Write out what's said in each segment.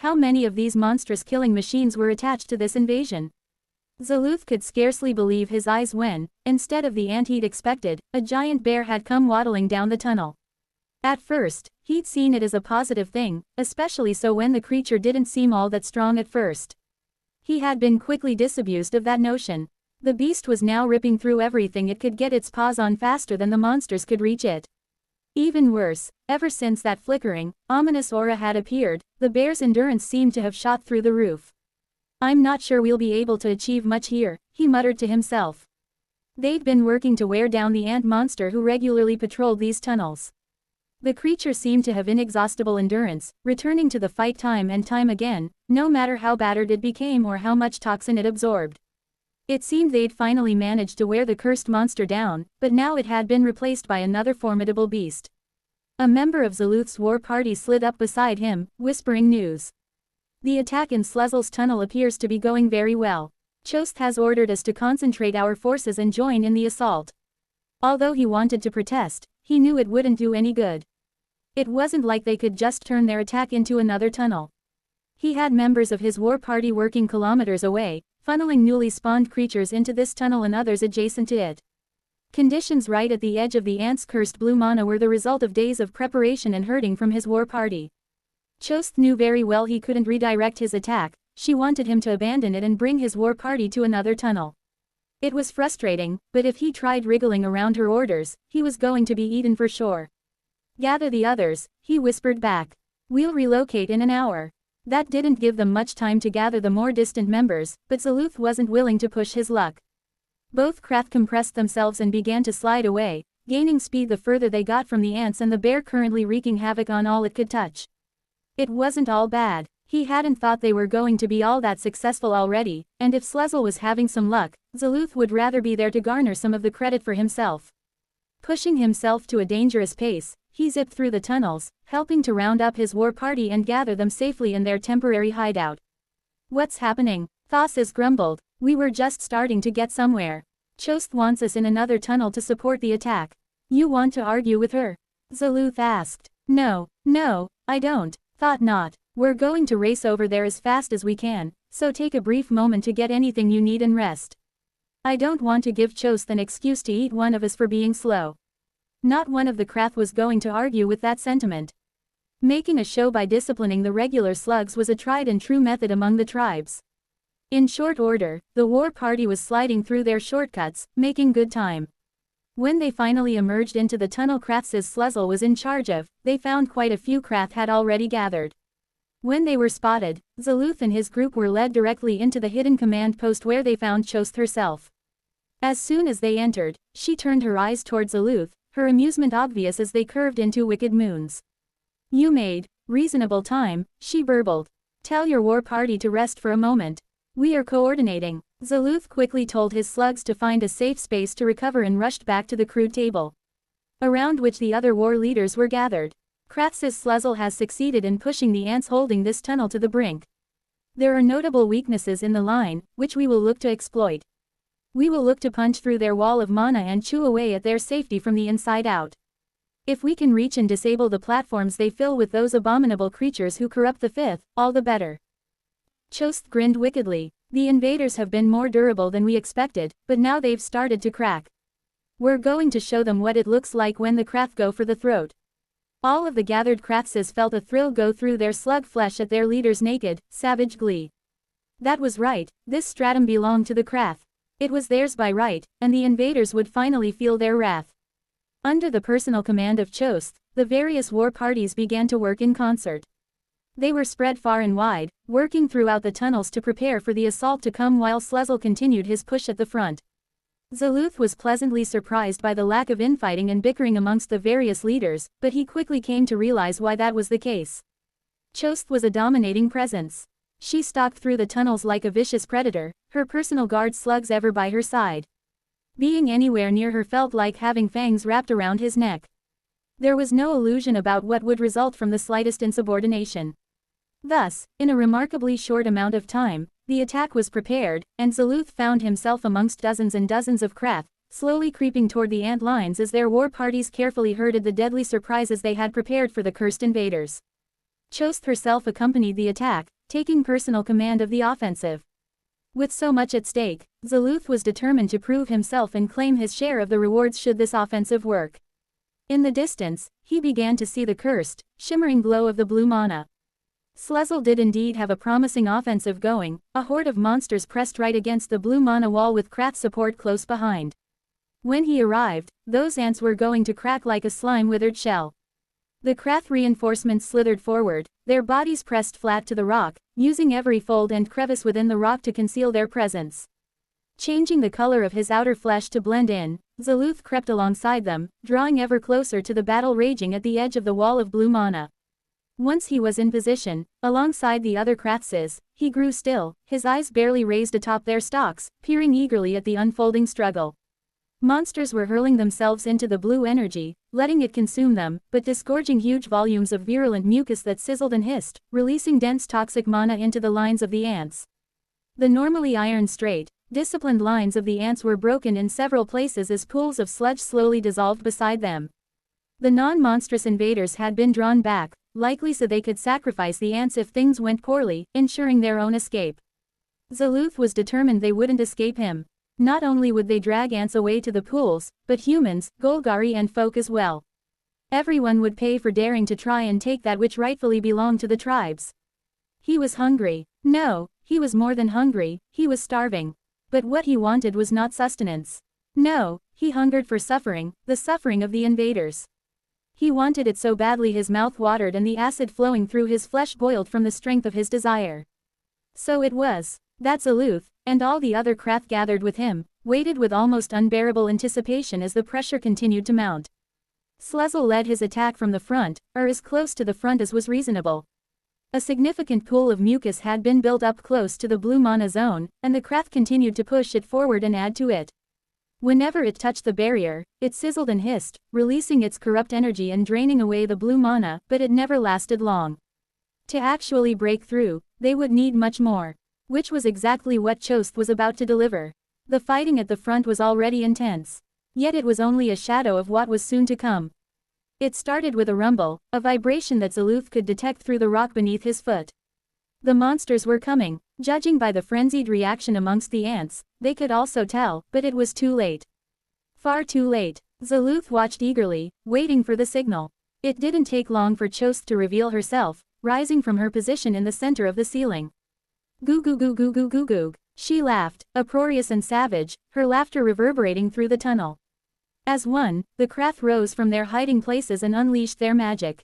How many of these monstrous killing machines were attached to this invasion? Zaluth could scarcely believe his eyes when, instead of the ant he'd expected, a giant bear had come waddling down the tunnel. At first, he'd seen it as a positive thing, especially so when the creature didn't seem all that strong at first. He had been quickly disabused of that notion. The beast was now ripping through everything it could get its paws on faster than the monsters could reach it. Even worse, ever since that flickering, ominous aura had appeared, the bear's endurance seemed to have shot through the roof. "I'm not sure we'll be able to achieve much here," he muttered to himself. They'd been working to wear down the ant monster who regularly patrolled these tunnels. The creature seemed to have inexhaustible endurance, returning to the fight time and time again, no matter how battered it became or how much toxin it absorbed. It seemed they'd finally managed to wear the cursed monster down, but now it had been replaced by another formidable beast. A member of Zaluth's war party slid up beside him, whispering news. "The attack in Slezel's tunnel appears to be going very well. Chost has ordered us to concentrate our forces and join in the assault." Although he wanted to protest, he knew it wouldn't do any good. It wasn't like they could just turn their attack into another tunnel. He had members of his war party working kilometers away, funneling newly spawned creatures into this tunnel and others adjacent to it. Conditions right at the edge of the ant's cursed blue mana were the result of days of preparation and herding from his war party. Chost knew very well he couldn't redirect his attack. She wanted him to abandon it and bring his war party to another tunnel. It was frustrating, but if he tried wriggling around her orders, he was going to be eaten for sure. "Gather the others," he whispered back. "We'll relocate in an hour." That didn't give them much time to gather the more distant members, but Zaluth wasn't willing to push his luck. Both Krath compressed themselves and began to slide away, gaining speed the further they got from the ants and the bear currently wreaking havoc on all it could touch. It wasn't all bad. He hadn't thought they were going to be all that successful already, and if Slezel was having some luck, Zaluth would rather be there to garner some of the credit for himself. Pushing himself to a dangerous pace, he zipped through the tunnels, helping to round up his war party and gather them safely in their temporary hideout. "What's happening?" Thassis grumbled. "We were just starting to get somewhere. Chost wants us in another tunnel to support the attack." "You want to argue with her?" Zaluth asked. No, I don't. Thought not. We're going to race over there as fast as we can, so take a brief moment to get anything you need and rest. I don't want to give Chost an excuse to eat one of us for being slow." Not one of the Krath was going to argue with that sentiment. Making a show by disciplining the regular slugs was a tried and true method among the tribes. In short order, the war party was sliding through their shortcuts, making good time. When they finally emerged into the tunnel Krath's Slezel was in charge of, they found quite a few Krath had already gathered. When they were spotted, Zaluth and his group were led directly into the hidden command post where they found Chost herself. As soon as they entered, she turned her eyes toward Zaluth, her amusement obvious as they curved into wicked moons. "You made reasonable time," she burbled. "Tell your war party to rest for a moment. We are coordinating." Zaluth quickly told his slugs to find a safe space to recover and rushed back to the crude table, around which the other war leaders were gathered. Krath's Slezel has succeeded in pushing the ants holding this tunnel to the brink. There are notable weaknesses in the line, which we will look to exploit. We will look to punch through their wall of mana and chew away at their safety from the inside out. If we can reach and disable the platforms they fill with those abominable creatures who corrupt the fifth, all the better. Chost grinned wickedly. "The invaders have been more durable than we expected, but now they've started to crack. We're going to show them what it looks like when the Krath go for the throat." All of the gathered Kraths felt a thrill go through their slug flesh at their leader's naked, savage glee. That was right, this stratum belonged to the Krath. It was theirs by right, and the invaders would finally feel their wrath. Under the personal command of Chost, the various war parties began to work in concert. They were spread far and wide, working throughout the tunnels to prepare for the assault to come while Slezel continued his push at the front. Zaluth was pleasantly surprised by the lack of infighting and bickering amongst the various leaders, but he quickly came to realize why that was the case. Chost was a dominating presence. She stalked through the tunnels like a vicious predator, her personal guard slugs ever by her side. Being anywhere near her felt like having fangs wrapped around his neck. There was no illusion about what would result from the slightest insubordination. Thus, in a remarkably short amount of time, the attack was prepared, and Zaluth found himself amongst dozens and dozens of Krath, slowly creeping toward the ant lines as their war parties carefully herded the deadly surprises they had prepared for the cursed invaders. Chost herself accompanied the attack, taking personal command of the offensive. With so much at stake, Zaluth was determined to prove himself and claim his share of the rewards should this offensive work. In the distance, he began to see the cursed, shimmering glow of the blue mana. Sluzzle did indeed have a promising offensive going, a horde of monsters pressed right against the blue mana wall with Krath's support close behind. When he arrived, those ants were going to crack like a slime-withered shell. The Krath reinforcements slithered forward, their bodies pressed flat to the rock, using every fold and crevice within the rock to conceal their presence. Changing the color of his outer flesh to blend in, Zaluth crept alongside them, drawing ever closer to the battle raging at the edge of the wall of blue mana. Once he was in position, alongside the other Krathses, he grew still, his eyes barely raised atop their stalks, peering eagerly at the unfolding struggle. Monsters were hurling themselves into the blue energy, letting it consume them, but disgorging huge volumes of virulent mucus that sizzled and hissed, releasing dense toxic mana into the lines of the ants. The normally iron straight, disciplined lines of the ants were broken in several places as pools of sludge slowly dissolved beside them. The non-monstrous invaders had been drawn back, likely so they could sacrifice the ants if things went poorly, ensuring their own escape. Zaluth was determined they wouldn't escape him. Not only would they drag ants away to the pools, but humans, Golgari and folk as well. Everyone would pay for daring to try and take that which rightfully belonged to the tribes. He was hungry. No, he was more than hungry, he was starving. But what he wanted was not sustenance. No, he hungered for suffering, the suffering of the invaders. He wanted it so badly his mouth watered and the acid flowing through his flesh boiled from the strength of his desire. So it was that Zaluth, and all the other Krath gathered with him, waited with almost unbearable anticipation as the pressure continued to mount. Sluzzle led his attack from the front, or as close to the front as was reasonable. A significant pool of mucus had been built up close to the blue mana zone, and the Krath continued to push it forward and add to it. Whenever it touched the barrier, it sizzled and hissed, releasing its corrupt energy and draining away the blue mana, but it never lasted long. To actually break through, they would need much more. Which was exactly what Chost was about to deliver. The fighting at the front was already intense. Yet it was only a shadow of what was soon to come. It started with a rumble, a vibration that Zaluth could detect through the rock beneath his foot. The monsters were coming. Judging by the frenzied reaction amongst the ants, they could also tell, but it was too late. Far too late. Zaluth watched eagerly, waiting for the signal. It didn't take long for Chost to reveal herself, rising from her position in the center of the ceiling. Goo goo goo goo goo goo goo. She laughed, uproarious and savage, her laughter reverberating through the tunnel. As one, the Krath rose from their hiding places and unleashed their magic.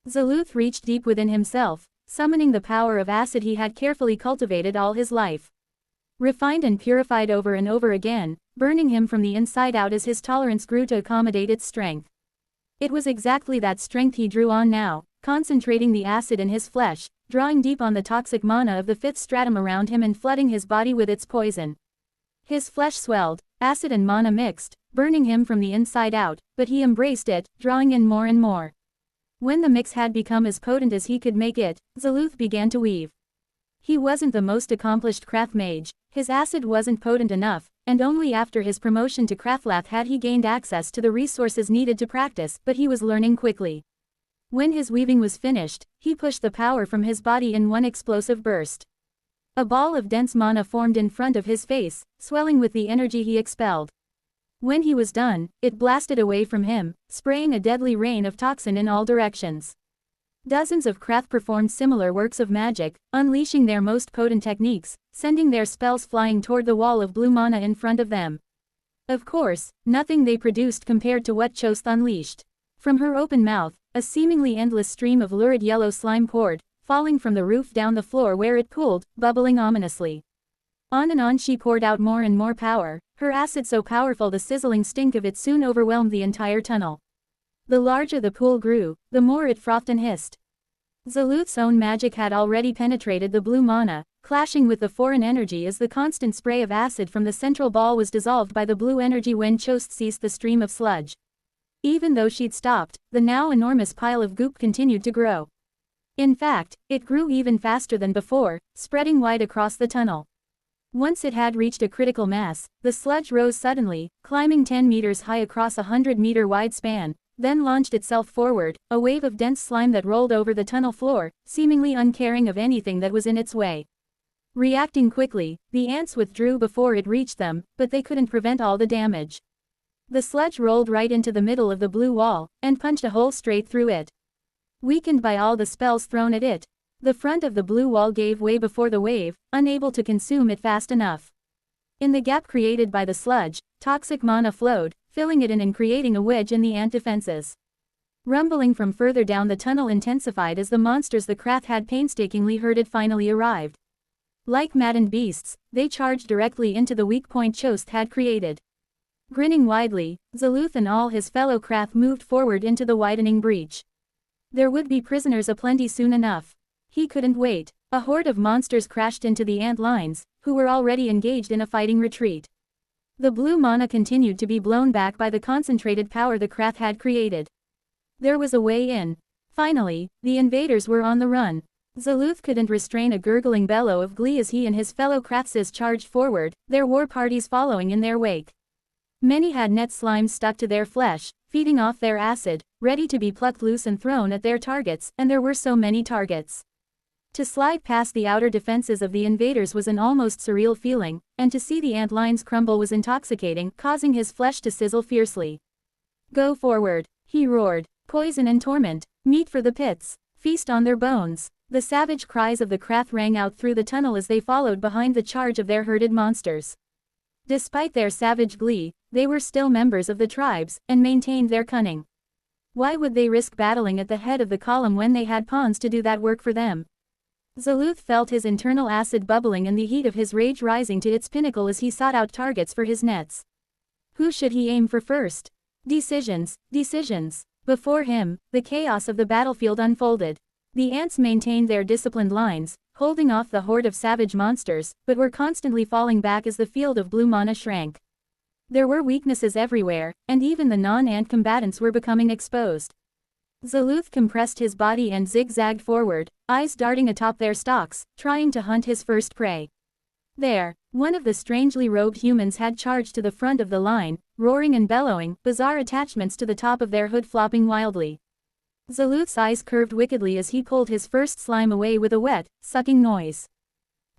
Zaluth reached deep within himself, summoning the power of acid he had carefully cultivated all his life. Refined and purified over and over again, burning him from the inside out as his tolerance grew to accommodate its strength. It was exactly that strength he drew on now, concentrating the acid in his flesh, drawing deep on the toxic mana of the fifth stratum around him and flooding his body with its poison. His flesh swelled, acid and mana mixed, burning him from the inside out, but he embraced it, drawing in more and more. When the mix had become as potent as he could make it, Zaluth began to weave. He wasn't the most accomplished Krath mage, his acid wasn't potent enough, and only after his promotion to Krathlath had he gained access to the resources needed to practice, but he was learning quickly. When his weaving was finished, he pushed the power from his body in one explosive burst. A ball of dense mana formed in front of his face, swelling with the energy he expelled. When he was done, it blasted away from him, spraying a deadly rain of toxin in all directions. Dozens of Krath performed similar works of magic, unleashing their most potent techniques, sending their spells flying toward the wall of blue mana in front of them. Of course, nothing they produced compared to what Chost unleashed. From her open mouth, a seemingly endless stream of lurid yellow slime poured, falling from the roof down the floor where it pooled, bubbling ominously. On and on she poured out more and more power, her acid so powerful the sizzling stink of it soon overwhelmed the entire tunnel. The larger the pool grew, the more it frothed and hissed. Zaluth's own magic had already penetrated the blue mana, clashing with the foreign energy as the constant spray of acid from the central ball was dissolved by the blue energy when Chost ceased the stream of sludge. Even though she'd stopped, the now enormous pile of goop continued to grow. In fact, it grew even faster than before, spreading wide across the tunnel. Once it had reached a critical mass, the sludge rose suddenly, climbing 10 meters high across a 100-meter wide span, then launched itself forward, a wave of dense slime that rolled over the tunnel floor, seemingly uncaring of anything that was in its way. Reacting quickly, the ants withdrew before it reached them, but they couldn't prevent all the damage. The sludge rolled right into the middle of the blue wall, and punched a hole straight through it. Weakened by all the spells thrown at it, the front of the blue wall gave way before the wave, unable to consume it fast enough. In the gap created by the sludge, toxic mana flowed, filling it in and creating a wedge in the ant defenses. Rumbling from further down the tunnel intensified as the monsters the Krath had painstakingly herded finally arrived. Like maddened beasts, they charged directly into the weak point Chost had created. Grinning widely, Zaluth and all his fellow Krath moved forward into the widening breach. There would be prisoners aplenty soon enough. He couldn't wait. A horde of monsters crashed into the ant lines, who were already engaged in a fighting retreat. The blue mana continued to be blown back by the concentrated power the Krath had created. There was a way in. Finally, the invaders were on the run. Zaluth couldn't restrain a gurgling bellow of glee as he and his fellow Kraths charged forward, their war parties following in their wake. Many had net slimes stuck to their flesh, feeding off their acid, ready to be plucked loose and thrown at their targets, and there were so many targets. To slide past the outer defenses of the invaders was an almost surreal feeling, and to see the ant lines crumble was intoxicating, causing his flesh to sizzle fiercely. "Go forward," he roared. "Poison and torment, meat for the pits, feast on their bones." The savage cries of the Krath rang out through the tunnel as they followed behind the charge of their herded monsters. Despite their savage glee, they were still members of the tribes, and maintained their cunning. Why would they risk battling at the head of the column when they had pawns to do that work for them? Zaluth felt his internal acid bubbling and the heat of his rage rising to its pinnacle as he sought out targets for his nets. Who should he aim for first? Decisions, decisions. Before him, the chaos of the battlefield unfolded. The ants maintained their disciplined lines, holding off the horde of savage monsters, but were constantly falling back as the field of blue mana shrank. There were weaknesses everywhere, and even the non-ant combatants were becoming exposed. Zaluth compressed his body and zigzagged forward, eyes darting atop their stalks, trying to hunt his first prey. There, one of the strangely robed humans had charged to the front of the line, roaring and bellowing, bizarre attachments to the top of their hood flopping wildly. Zaluth's eyes curved wickedly as he pulled his first slime away with a wet, sucking noise.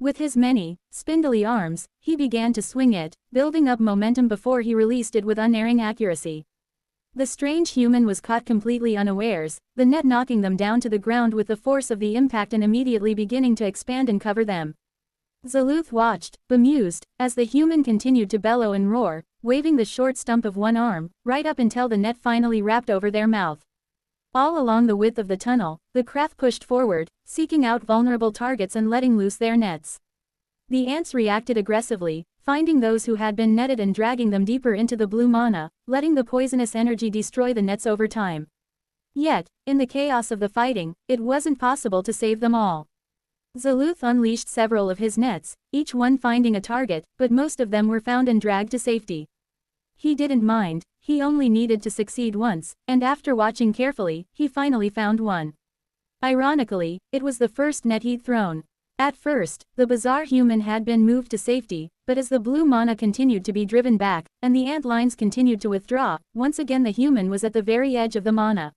With his many, spindly arms, he began to swing it, building up momentum before he released it with unerring accuracy. The strange human was caught completely unawares, the net knocking them down to the ground with the force of the impact and immediately beginning to expand and cover them. Zaluth watched, bemused, as the human continued to bellow and roar, waving the short stump of one arm, right up until the net finally wrapped over their mouth. All along the width of the tunnel, the Krath pushed forward, seeking out vulnerable targets and letting loose their nets. The ants reacted aggressively, finding those who had been netted and dragging them deeper into the blue mana, letting the poisonous energy destroy the nets over time. Yet, in the chaos of the fighting, it wasn't possible to save them all. Zaluth unleashed several of his nets, each one finding a target, but most of them were found and dragged to safety. He didn't mind, he only needed to succeed once, and after watching carefully, he finally found one. Ironically, it was the first net he'd thrown. At first, the bizarre human had been moved to safety, but as the blue mana continued to be driven back, and the ant lines continued to withdraw, once again the human was at the very edge of the mana.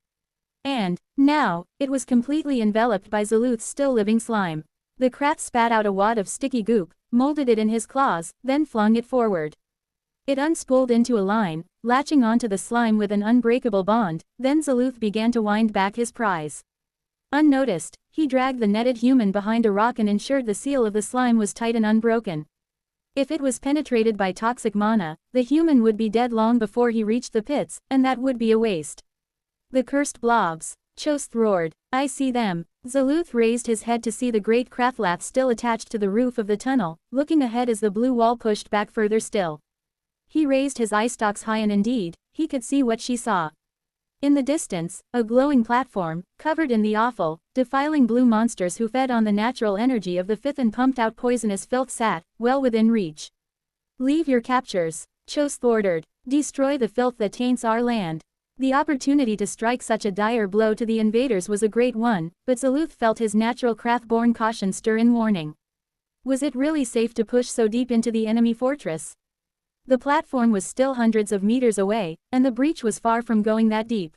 And, now, it was completely enveloped by Zaluth's still living slime. The Krath spat out a wad of sticky goop, molded it in his claws, then flung it forward. It unspooled into a line, latching onto the slime with an unbreakable bond, then Zaluth began to wind back his prize. Unnoticed, he dragged the netted human behind a rock and ensured the seal of the slime was tight and unbroken. If it was penetrated by toxic mana, the human would be dead long before he reached the pits, and that would be a waste. The cursed blobs, Chost roared. I see them. Zaluth raised his head to see the great Krathlath still attached to the roof of the tunnel, looking ahead as the blue wall pushed back further still. He raised his eye stalks high and indeed, he could see what she saw. In the distance, a glowing platform, covered in the awful, defiling blue monsters who fed on the natural energy of the fifth and pumped out poisonous filth sat, well within reach. Leave your captures, Chost ordered. Destroy the filth that taints our land. The opportunity to strike such a dire blow to the invaders was a great one, but Zaluth felt his natural Krath-born caution stir in warning. Was it really safe to push so deep into the enemy fortress? The platform was still hundreds of meters away, and the breach was far from going that deep.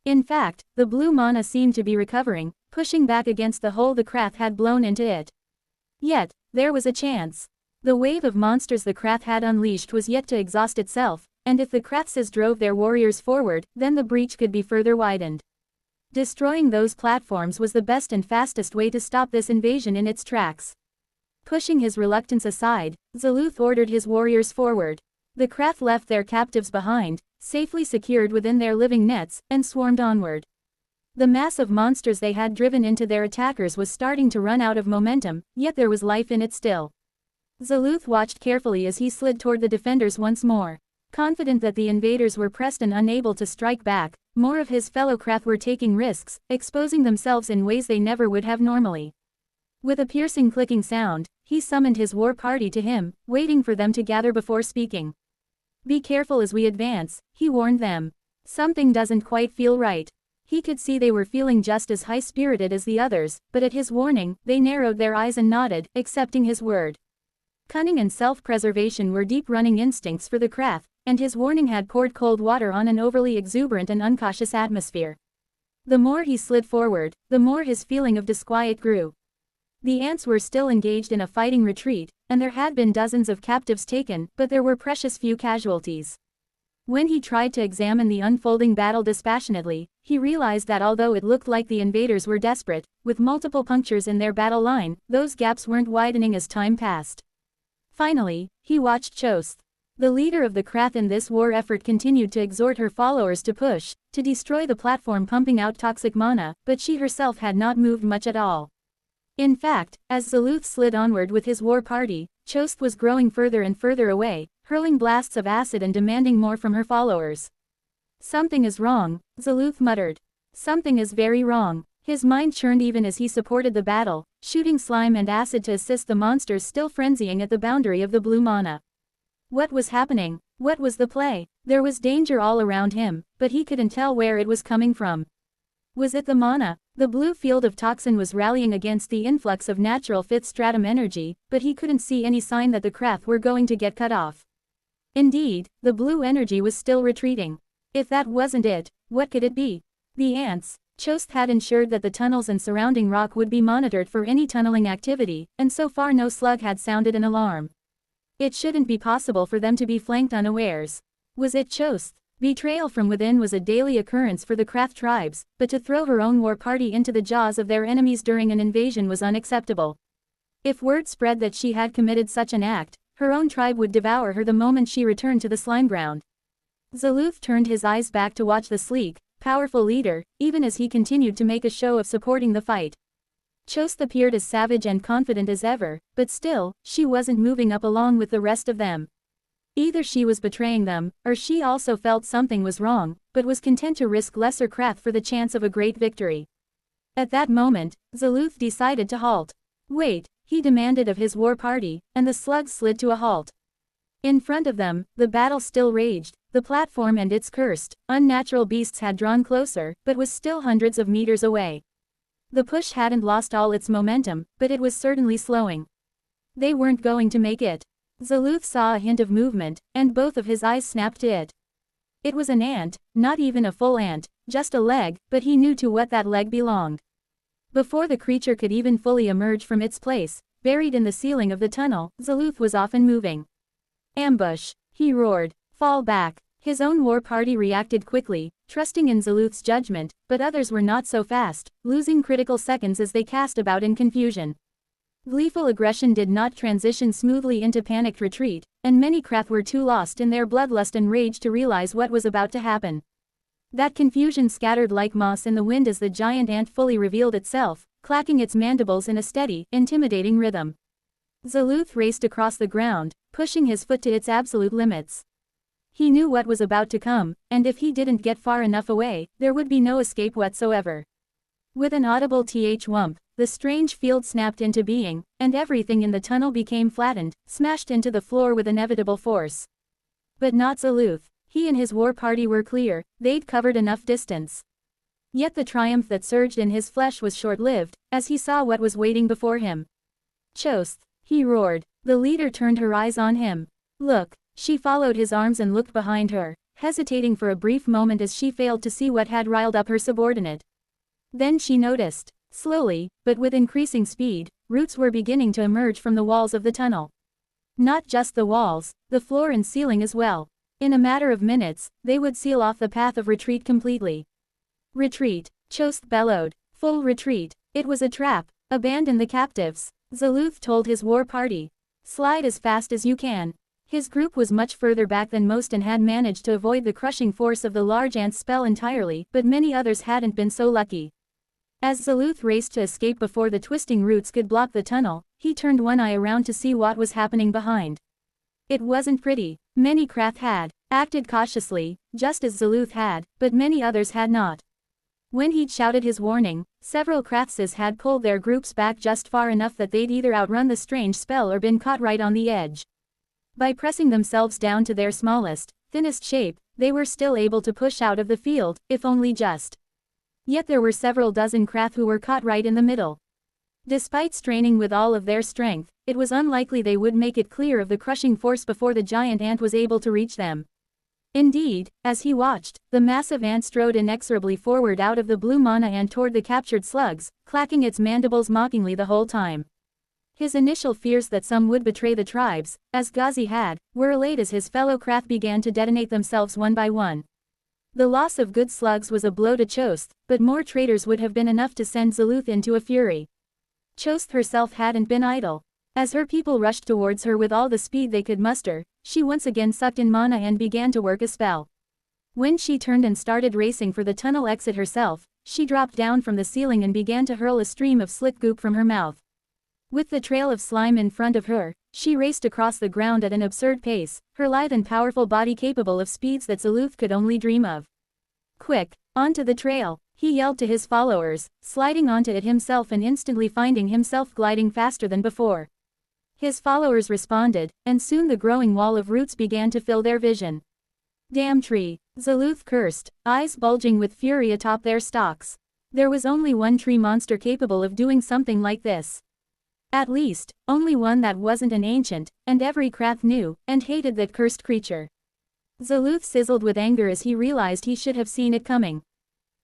In fact, the blue mana seemed to be recovering, pushing back against the hole the Krath had blown into it. Yet, there was a chance. The wave of monsters the Krath had unleashed was yet to exhaust itself, and if the Kraths drove their warriors forward, then the breach could be further widened. Destroying those platforms was the best and fastest way to stop this invasion in its tracks. Pushing his reluctance aside, Zaluth ordered his warriors forward. The Krath left their captives behind, safely secured within their living nets, and swarmed onward. The mass of monsters they had driven into their attackers was starting to run out of momentum, yet there was life in it still. Zaluth watched carefully as he slid toward the defenders once more. Confident that the invaders were pressed and unable to strike back, more of his fellow Krath were taking risks, exposing themselves in ways they never would have normally. With a piercing clicking sound, he summoned his war party to him, waiting for them to gather before speaking. "Be careful as we advance," he warned them. "Something doesn't quite feel right." He could see they were feeling just as high-spirited as the others, but at his warning, they narrowed their eyes and nodded, accepting his word. Cunning and self-preservation were deep-running instincts for the Krath, and his warning had poured cold water on an overly exuberant and uncautious atmosphere. The more he slid forward, the more his feeling of disquiet grew. The ants were still engaged in a fighting retreat, and there had been dozens of captives taken, but there were precious few casualties. When he tried to examine the unfolding battle dispassionately, he realized that although it looked like the invaders were desperate, with multiple punctures in their battle line, those gaps weren't widening as time passed. Finally, he watched Chost. The leader of the Krath in this war effort continued to exhort her followers to push, to destroy the platform pumping out toxic mana, but she herself had not moved much at all. In fact, as Zaluth slid onward with his war party, Chost was growing further and further away, hurling blasts of acid and demanding more from her followers. "Something is wrong," Zaluth muttered. "Something is very wrong." His mind churned even as he supported the battle, shooting slime and acid to assist the monsters still frenzying at the boundary of the blue mana. What was happening? What was the play? There was danger all around him, but he couldn't tell where it was coming from. Was it the mana? The blue field of toxin was rallying against the influx of natural fifth stratum energy, but he couldn't see any sign that the Krath were going to get cut off. Indeed, the blue energy was still retreating. If that wasn't it, what could it be? The ants. Chost had ensured that the tunnels and surrounding rock would be monitored for any tunneling activity, and so far no slug had sounded an alarm. It shouldn't be possible for them to be flanked unawares. Was it Chost? Betrayal from within was a daily occurrence for the Krath tribes, but to throw her own war party into the jaws of their enemies during an invasion was unacceptable. If word spread that she had committed such an act, her own tribe would devour her the moment she returned to the slime ground. Zaluth turned his eyes back to watch the sleek, powerful leader, even as he continued to make a show of supporting the fight. Chost appeared as savage and confident as ever, but still, she wasn't moving up along with the rest of them. Either she was betraying them, or she also felt something was wrong, but was content to risk lesser Krath for the chance of a great victory. At that moment, Zaluth decided to halt. "Wait," he demanded of his war party, and the slugs slid to a halt. In front of them, the battle still raged. The platform and its cursed, unnatural beasts had drawn closer, but was still hundreds of meters away. The push hadn't lost all its momentum, but it was certainly slowing. They weren't going to make it. Zaluth saw a hint of movement, and both of his eyes snapped to it. It was an ant, not even a full ant, just a leg, but he knew to what that leg belonged. Before the creature could even fully emerge from its place, buried in the ceiling of the tunnel, Zaluth was off and moving. "Ambush!" he roared. "Fall back!" His own war party reacted quickly, trusting in Zaluth's judgment, but others were not so fast, losing critical seconds as they cast about in confusion. Gleeful aggression did not transition smoothly into panicked retreat, and many Krath were too lost in their bloodlust and rage to realize what was about to happen. That confusion scattered like moss in the wind as the giant ant fully revealed itself, clacking its mandibles in a steady, intimidating rhythm. Zaluth raced across the ground, pushing his foot to its absolute limits. He knew what was about to come, and if he didn't get far enough away, there would be no escape whatsoever. With an audible whump, the strange field snapped into being, and everything in the tunnel became flattened, smashed into the floor with inevitable force. But not Zaluth. He and his war party were clear, they'd covered enough distance. Yet the triumph that surged in his flesh was short-lived, as he saw what was waiting before him. "Chost!" he roared. The leader turned her eyes on him. "Look!" She followed his arms and looked behind her. hesitating for a brief moment as she failed to see what had riled up her subordinate. Then she noticed. Slowly, but with increasing speed, roots were beginning to emerge from the walls of the tunnel. Not just the walls, the floor and ceiling as well. In a matter of minutes, they would seal off the path of retreat completely. Retreat, Chost bellowed. Full retreat. It was a trap. Abandon the captives. Zaluth told his war party. Slide as fast as you can. His group was much further back than most and had managed to avoid the crushing force of the large ant's spell entirely, but many others hadn't been so lucky. As Zaluth raced to escape before the twisting roots could block the tunnel, he turned one eye around to see what was happening behind. It wasn't pretty. Many Krath had acted cautiously, just as Zaluth had, but many others had not. When he'd shouted his warning, several Krathses had pulled their groups back just far enough that they'd either outrun the strange spell or been caught right on the edge. By pressing themselves down to their smallest, thinnest shape, they were still able to push out of the field, if only just. Yet there were several dozen Krath who were caught right in the middle. Despite straining with all of their strength, it was unlikely they would make it clear of the crushing force before the giant ant was able to reach them. Indeed, as he watched, the massive ant strode inexorably forward out of the blue mana and toward the captured slugs, clacking its mandibles mockingly the whole time. His initial fears that some would betray the tribes, as Ghazi had, were allayed as his fellow Krath began to detonate themselves one by one. The loss of good slugs was a blow to Chost, but more traitors would have been enough to send Zaluth into a fury. Chost herself hadn't been idle. As her people rushed towards her with all the speed they could muster, she once again sucked in mana and began to work a spell. When she turned and started racing for the tunnel exit herself, she dropped down from the ceiling and began to hurl a stream of slick goop from her mouth. With the trail of slime in front of her, she raced across the ground at an absurd pace, her lithe and powerful body capable of speeds that Zaluth could only dream of. Quick, onto the trail, he yelled to his followers, sliding onto it himself and instantly finding himself gliding faster than before. His followers responded, and soon the growing wall of roots began to fill their vision. Damn tree, Zaluth cursed, eyes bulging with fury atop their stalks. There was only one tree monster capable of doing something like this. At least, only one that wasn't an ancient, and every Krath knew, and hated that cursed creature. Zaluth sizzled with anger as he realized he should have seen it coming.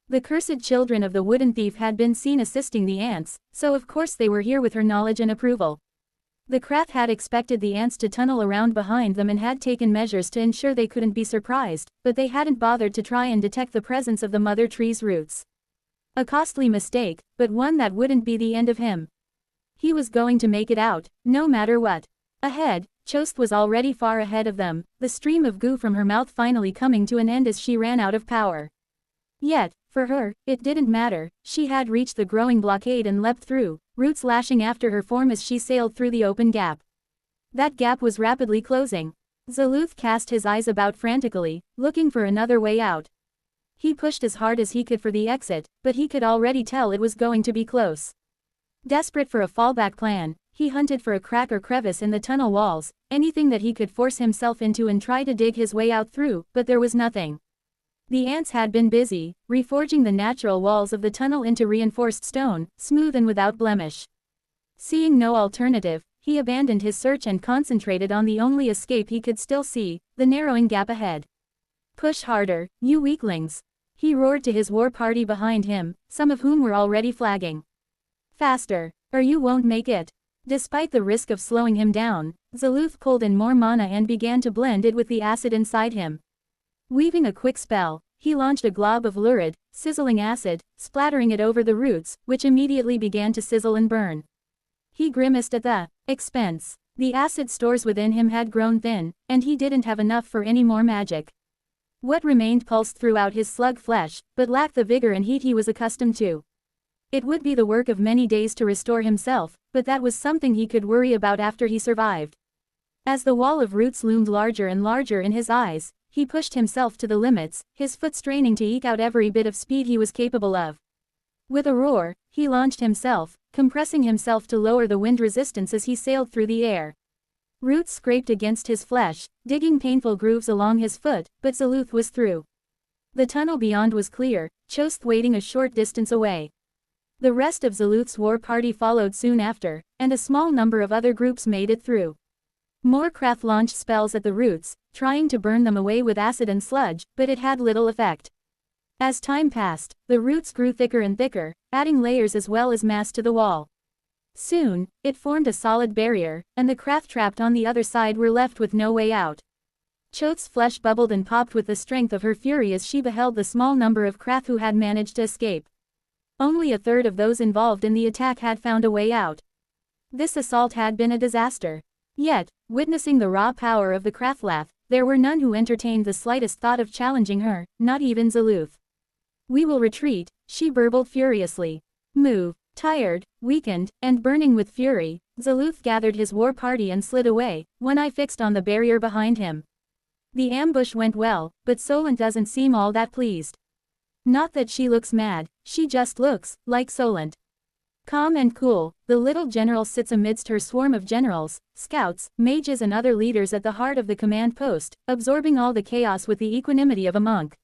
The cursed children of the wooden thief had been seen assisting the ants, so of course they were here with her knowledge and approval. The Krath had expected the ants to tunnel around behind them and had taken measures to ensure they couldn't be surprised, but they hadn't bothered to try and detect the presence of the mother tree's roots. A costly mistake, but one that wouldn't be the end of him. He was going to make it out, no matter what. Ahead, Chost was already far ahead of them, the stream of goo from her mouth finally coming to an end as she ran out of power. Yet, for her, it didn't matter. She had reached the growing blockade and leapt through, roots lashing after her form as she sailed through the open gap. That gap was rapidly closing. Zaluth cast his eyes about frantically, looking for another way out. He pushed as hard as he could for the exit, but he could already tell it was going to be close. Desperate for a fallback plan, he hunted for a crack or crevice in the tunnel walls, anything that he could force himself into and try to dig his way out through, but there was nothing. The ants had been busy, reforging the natural walls of the tunnel into reinforced stone, smooth and without blemish. Seeing no alternative, he abandoned his search and concentrated on the only escape he could still see, the narrowing gap ahead. Push harder, you weaklings! He roared to his war party behind him, some of whom were already flagging. Faster, or you won't make it. Despite the risk of slowing him down, Zaluth pulled in more mana and began to blend it with the acid inside him. Weaving a quick spell, he launched a glob of lurid, sizzling acid, splattering it over the roots, which immediately began to sizzle and burn. He grimaced at the expense. The acid stores within him had grown thin, and he didn't have enough for any more magic. What remained pulsed throughout his slug flesh, but lacked the vigor and heat he was accustomed to. It would be the work of many days to restore himself, but that was something he could worry about after he survived. As the wall of roots loomed larger and larger in his eyes, he pushed himself to the limits, his foot straining to eke out every bit of speed he was capable of. With a roar, he launched himself, compressing himself to lower the wind resistance as he sailed through the air. Roots scraped against his flesh, digging painful grooves along his foot, but Zaluth was through. The tunnel beyond was clear, Chost waiting a short distance away. The rest of Zaluth's war party followed soon after, and a small number of other groups made it through. More craft launched spells at the roots, trying to burn them away with acid and sludge, but it had little effect. As time passed, the roots grew thicker and thicker, adding layers as well as mass to the wall. Soon, it formed a solid barrier, and the craft trapped on the other side were left with no way out. Chote's flesh bubbled and popped with the strength of her fury as she beheld the small number of craft who had managed to escape. Only a third of those involved in the attack had found a way out. This assault had been a disaster. Yet, witnessing the raw power of the Craftlath, there were none who entertained the slightest thought of challenging her, not even Zaluth. "We will retreat," she burbled furiously. Move. Tired, weakened, and burning with fury, Zaluth gathered his war party and slid away, one eye fixed on the barrier behind him. The ambush went well, but Solent doesn't seem all that pleased. Not that she looks mad, she just looks like Solent. Calm and cool, the little general sits amidst her swarm of generals, scouts, mages and other leaders at the heart of the command post, absorbing all the chaos with the equanimity of a monk.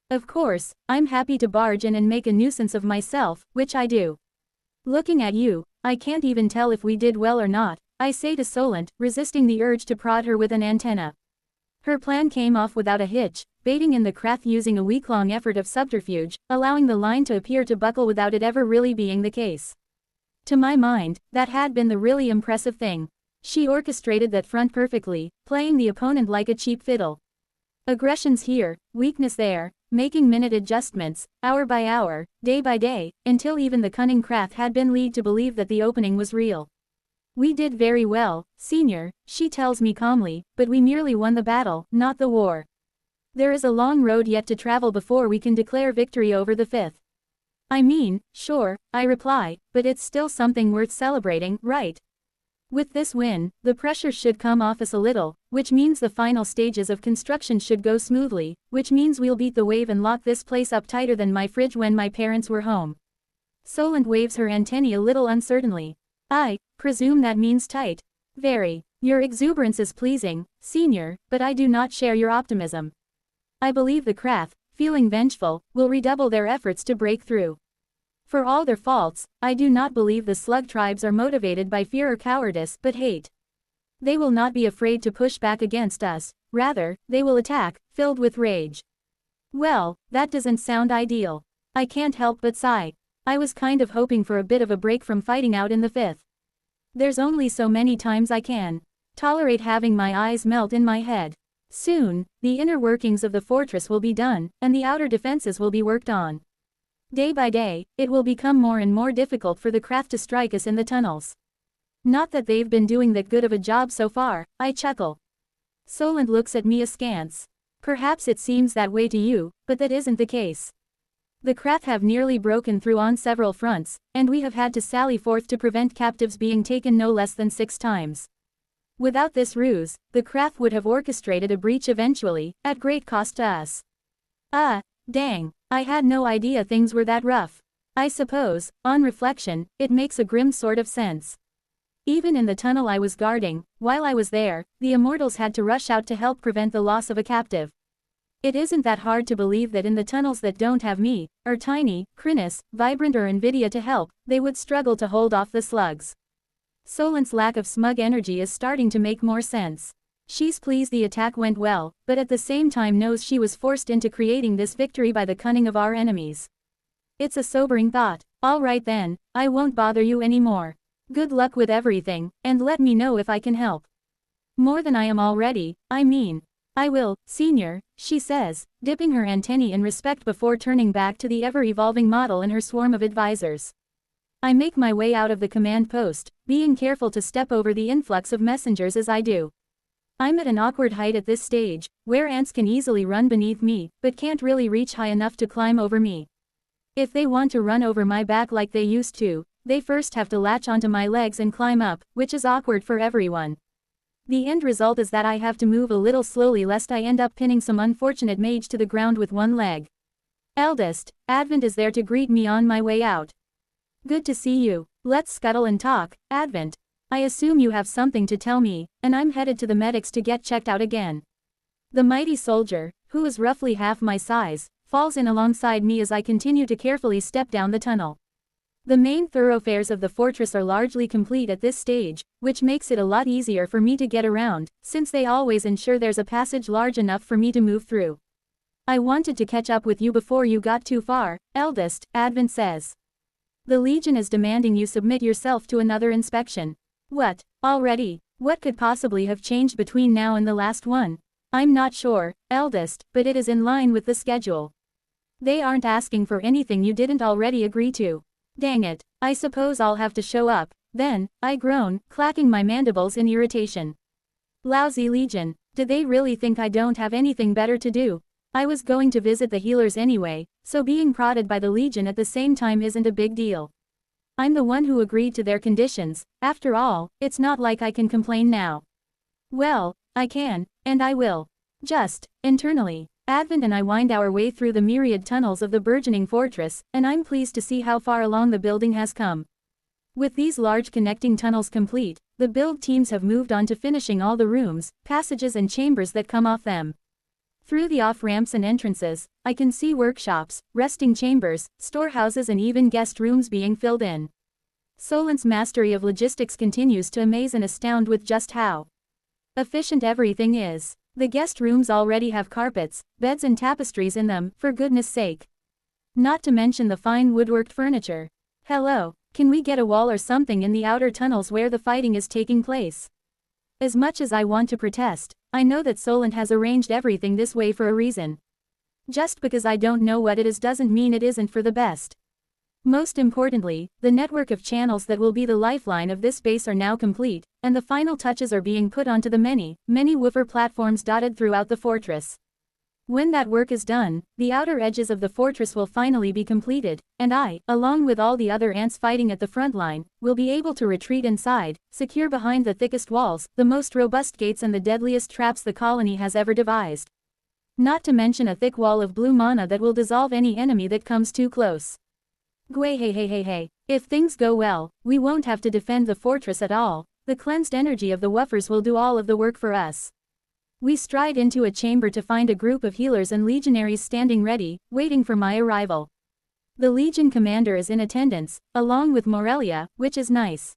Of course, I'm happy to barge in and make a nuisance of myself, which I do. "Looking at you, I can't even tell if we did well or not," I say to Solent, resisting the urge to prod her with an antenna. Her plan came off without a hitch, baiting in the craft using a week-long effort of subterfuge, allowing the line to appear to buckle without it ever really being the case. To my mind, that had been the really impressive thing. She orchestrated that front perfectly, playing the opponent like a cheap fiddle. Aggressions here, weakness there, making minute adjustments, hour by hour, day by day, until even the cunning craft had been led to believe that the opening was real. "We did very well, Senior," she tells me calmly, "but we merely won the battle, not the war. There is a long road yet to travel before we can declare victory over the Fifth." "I mean, sure," I reply, "but it's still something worth celebrating, right? With this win, the pressure should come off us a little, which means the final stages of construction should go smoothly, which means we'll beat the wave and lock this place up tighter than my fridge when my parents were home." Solent waves her antennae a little uncertainly. "I presume that means tight." "Very. Your exuberance is pleasing, Senior, but I do not share your optimism. I believe the craft, feeling vengeful, will redouble their efforts to break through. For all their faults, I do not believe the slug tribes are motivated by fear or cowardice but hate. They will not be afraid to push back against us, rather, they will attack, filled with rage." Well, that doesn't sound ideal. I can't help but sigh. I was kind of hoping for a bit of a break from fighting out in the Fifth. There's only so many times I can tolerate having my eyes melt in my head. Soon, the inner workings of the fortress will be done, and the outer defenses will be worked on. Day by day, it will become more and more difficult for the craft to strike us in the tunnels. Not that they've been doing that good of a job so far, I chuckle. Solent looks at me askance. "Perhaps it seems that way to you, but that isn't the case. The craft have nearly broken through on several fronts, and we have had to sally forth to prevent captives being taken no less than 6 times. Without this ruse, the craft would have orchestrated a breach eventually, at great cost to us." Dang, I had no idea things were that rough. I suppose, on reflection, it makes a grim sort of sense. Even in the tunnel I was guarding, while I was there, the immortals had to rush out to help prevent the loss of a captive. It isn't that hard to believe that in the tunnels that don't have me, or Tiny, Chrysalis, Vibrant or Nvidia to help, they would struggle to hold off the slugs. Solent's lack of smug energy is starting to make more sense. She's pleased the attack went well, but at the same time knows she was forced into creating this victory by the cunning of our enemies. It's a sobering thought. All right then, I won't bother you anymore. Good luck with everything, and let me know if I can help. More than I am already, I mean. I will, Senior, she says, dipping her antennae in respect before turning back to the ever-evolving model and her swarm of advisors. I make my way out of the command post, being careful to step over the influx of messengers as I do. I'm at an awkward height at this stage, where ants can easily run beneath me, but can't really reach high enough to climb over me. If they want to run over my back like they used to, they first have to latch onto my legs and climb up, which is awkward for everyone. The end result is that I have to move a little slowly lest I end up pinning some unfortunate mage to the ground with one leg. Eldest, Advent is there to greet me on my way out. Good to see you. Let's scuttle and talk, Advent. I assume you have something to tell me, and I'm headed to the medics to get checked out again. The mighty soldier, who is roughly half my size, falls in alongside me as I continue to carefully step down the tunnel. The main thoroughfares of the fortress are largely complete at this stage, which makes it a lot easier for me to get around, since they always ensure there's a passage large enough for me to move through. I wanted to catch up with you before you got too far, eldest, Advent says. The Legion is demanding you submit yourself to another inspection. What, already? What could possibly have changed between now and the last one? I'm not sure, eldest, but it is in line with the schedule. They aren't asking for anything you didn't already agree to. Dang it, I suppose I'll have to show up, then, I groan, clacking my mandibles in irritation. Lousy Legion, do they really think I don't have anything better to do? I was going to visit the healers anyway, so being prodded by the Legion at the same time isn't a big deal. I'm the one who agreed to their conditions, after all, it's not like I can complain now. Well, I can, and I will. Just, internally, Advent and I wind our way through the myriad tunnels of the burgeoning fortress, and I'm pleased to see how far along the building has come. With these large connecting tunnels complete, the build teams have moved on to finishing all the rooms, passages and chambers that come off them. Through the off-ramps and entrances, I can see workshops, resting chambers, storehouses and even guest rooms being filled in. Solent's mastery of logistics continues to amaze and astound with just how efficient everything is. The guest rooms already have carpets, beds and tapestries in them, for goodness sake. Not to mention the fine woodworked furniture. Hello, can we get a wall or something in the outer tunnels where the fighting is taking place? As much as I want to protest, I know that Solent has arranged everything this way for a reason. Just because I don't know what it is doesn't mean it isn't for the best. Most importantly, the network of channels that will be the lifeline of this base are now complete, and the final touches are being put onto the many woofer platforms dotted throughout the fortress. When that work is done, the outer edges of the fortress will finally be completed, and I, along with all the other ants fighting at the front line, will be able to retreat inside, secure behind the thickest walls, the most robust gates and the deadliest traps the colony has ever devised. Not to mention a thick wall of blue mana that will dissolve any enemy that comes too close. Hey. If things go well, we won't have to defend the fortress at all. The cleansed energy of the woofers will do all of the work for us. We stride into a chamber to find a group of healers and legionaries standing ready, waiting for my arrival. The Legion commander is in attendance, along with Morelia, which is nice.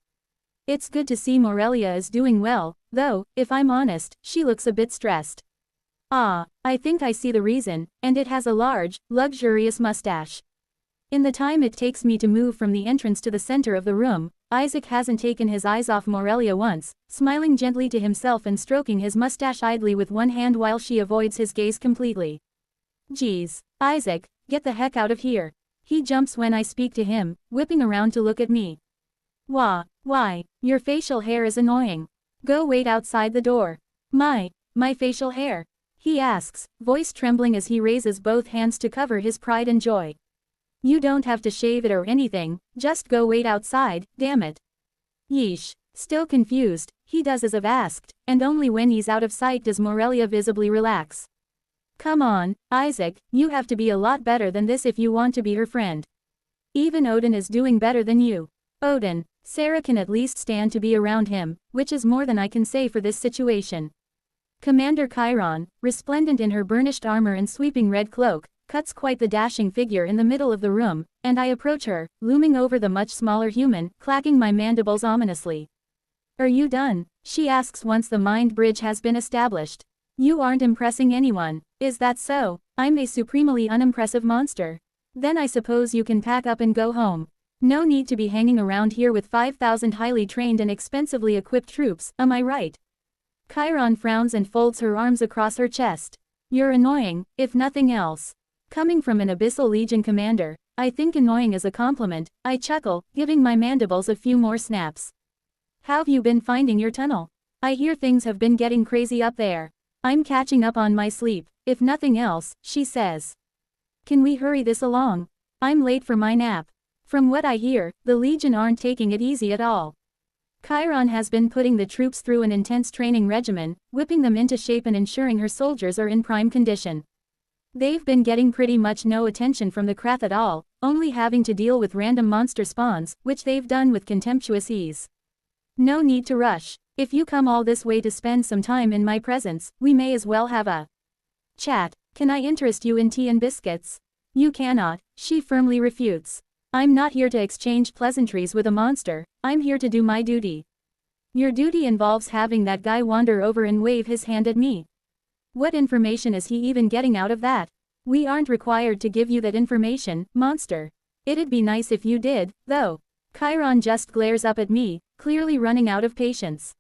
It's good to see Morelia is doing well, though, if I'm honest, she looks a bit stressed. I think I see the reason, and it has a large, luxurious mustache. In the time it takes me to move from the entrance to the center of the room, Isaac hasn't taken his eyes off Morelia once, smiling gently to himself and stroking his mustache idly with one hand while she avoids his gaze completely. Geez, Isaac, get the heck out of here. He jumps when I speak to him, whipping around to look at me. Why, your facial hair is annoying. Go wait outside the door. My facial hair? He asks, voice trembling as he raises both hands to cover his pride and joy. You don't have to shave it or anything, just go wait outside, damn it. Yeesh. Still confused, he does as I've asked, and only when he's out of sight does Morelia visibly relax. Come on, Isaac, you have to be a lot better than this if you want to be her friend. Even Odin is doing better than you. Odin, Sarah can at least stand to be around him, which is more than I can say for this situation. Commander Chiron, resplendent in her burnished armor and sweeping red cloak, cuts quite the dashing figure in the middle of the room, and I approach her, looming over the much smaller human, clacking my mandibles ominously. Are you done? She asks once the mind bridge has been established. You aren't impressing anyone, is that so? I'm a supremely unimpressive monster. Then I suppose you can pack up and go home. No need to be hanging around here with 5,000 highly trained and expensively equipped troops, am I right? Chiron frowns and folds her arms across her chest. You're annoying, if nothing else. Coming from an Abyssal Legion commander, I think annoying is a compliment, I chuckle, giving my mandibles a few more snaps. How've you been finding your tunnel? I hear things have been getting crazy up there. I'm catching up on my sleep, if nothing else, she says. Can we hurry this along? I'm late for my nap. From what I hear, the Legion aren't taking it easy at all. Chiron has been putting the troops through an intense training regimen, whipping them into shape and ensuring her soldiers are in prime condition. They've been getting pretty much no attention from the Krath at all, only having to deal with random monster spawns, which they've done with contemptuous ease. No need to rush. If you come all this way to spend some time in my presence, we may as well have a chat. Can I interest you in tea and biscuits? You cannot, she firmly refutes. I'm not here to exchange pleasantries with a monster, I'm here to do my duty. Your duty involves having that guy wander over and wave his hand at me. What information is he even getting out of that? We aren't required to give you that information, monster. It'd be nice if you did, though. Chiron just glares up at me, clearly running out of patience.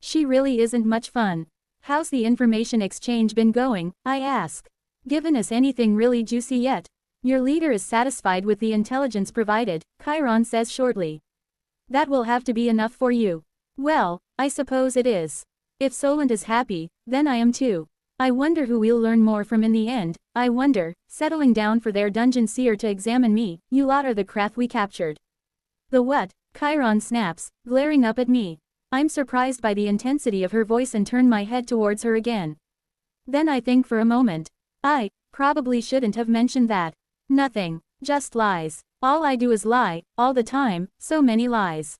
She really isn't much fun. How's the information exchange been going, I ask. Given us anything really juicy yet? Your leader is satisfied with the intelligence provided, Chiron says shortly. That will have to be enough for you. Well, I suppose it is. If Solent is happy, then I am too. I wonder who we'll learn more from in the end. I wonder, settling down for their dungeon seer to examine me, you lot are the Krath we captured. The what? Chiron snaps, glaring up at me. I'm surprised by the intensity of her voice and turn my head towards her again. Then I think for a moment. I probably shouldn't have mentioned that. Nothing, just lies. All I do is lie, all the time, so many lies.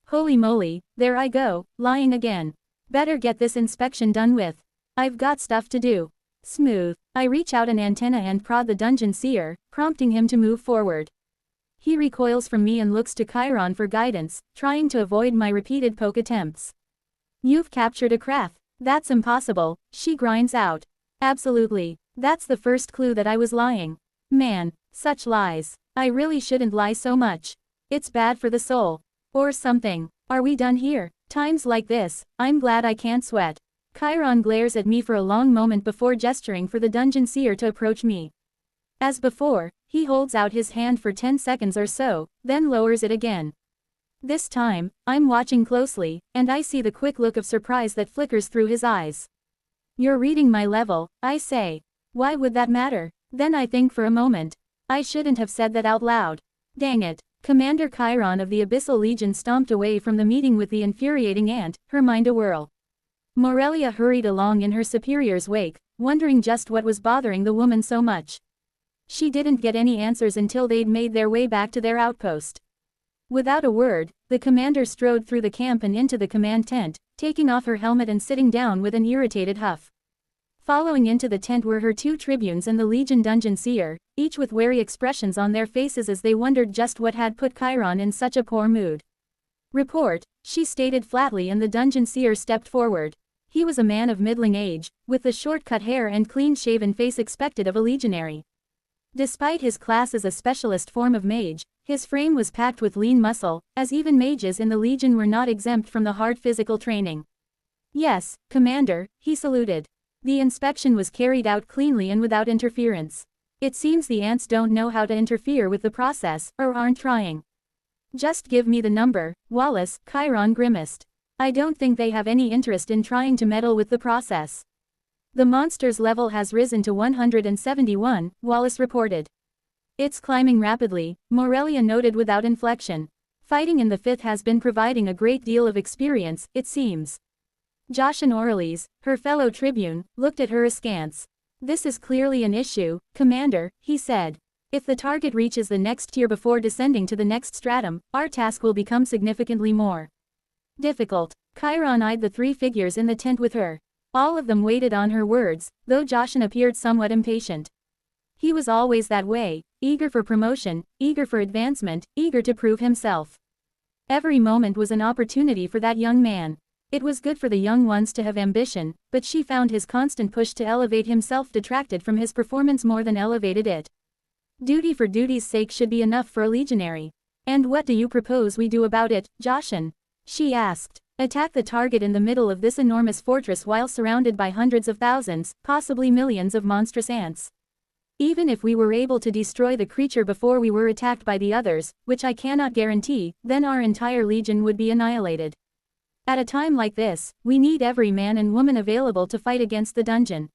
Holy moly, there I go, lying again. Better get this inspection done with. I've got stuff to do. Smooth. I reach out an antenna and prod the dungeon seer, prompting him to move forward. He recoils from me and looks to Chiron for guidance, trying to avoid my repeated poke attempts. You've captured a Krath. That's impossible, she grinds out. Absolutely. That's the first clue that I was lying. Man, such lies. I really shouldn't lie so much. It's bad for the soul. Or something. Are we done here? Times like this, I'm glad I can't sweat. Chiron glares at me for a long moment before gesturing for the dungeon seer to approach me. As before, he holds out his hand for 10 seconds or so, then lowers it again. This time, I'm watching closely, and I see the quick look of surprise that flickers through his eyes. You're reading my level, I say. Why would that matter? Then I think for a moment. I shouldn't have said that out loud. Dang it. Commander Chiron of the Abyssal Legion stomped away from the meeting with the infuriating ant, her mind awhirl. Morelia hurried along in her superior's wake, wondering just what was bothering the woman so much. She didn't get any answers until they'd made their way back to their outpost. Without a word, the commander strode through the camp and into the command tent, taking off her helmet and sitting down with an irritated huff. Following into the tent were her two tribunes and the Legion dungeon seer, each with wary expressions on their faces as they wondered just what had put Chiron in such a poor mood. Report, she stated flatly, and the dungeon seer stepped forward. He was a man of middling age, with the short-cut hair and clean-shaven face expected of a legionary. Despite his class as a specialist form of mage, his frame was packed with lean muscle, as even mages in the Legion were not exempt from the hard physical training. Yes, Commander, he saluted. The inspection was carried out cleanly and without interference. It seems the ants don't know how to interfere with the process, or aren't trying. Just give me the number, Wallace, Chiron grimaced. I don't think they have any interest in trying to meddle with the process. The monster's level has risen to 171, Wallace reported. It's climbing rapidly, Morelia noted without inflection. Fighting in the Fifth has been providing a great deal of experience, it seems. Joshin Orales, her fellow tribune, looked at her askance. This is clearly an issue, Commander, he said. If the target reaches the next tier before descending to the next stratum, our task will become significantly more difficult. Chiron eyed the three figures in the tent with her. All of them waited on her words, though Joshin appeared somewhat impatient. He was always that way, eager for promotion, eager for advancement, eager to prove himself. Every moment was an opportunity for that young man. It was good for the young ones to have ambition, but she found his constant push to elevate himself detracted from his performance more than elevated it. Duty for duty's sake should be enough for a legionary. And what do you propose we do about it, Joshin? She asked. Attack the target in the middle of this enormous fortress while surrounded by hundreds of thousands, possibly millions of monstrous ants. Even if we were able to destroy the creature before we were attacked by the others, which I cannot guarantee, then our entire legion would be annihilated. At a time like this, we need every man and woman available to fight against the dungeon.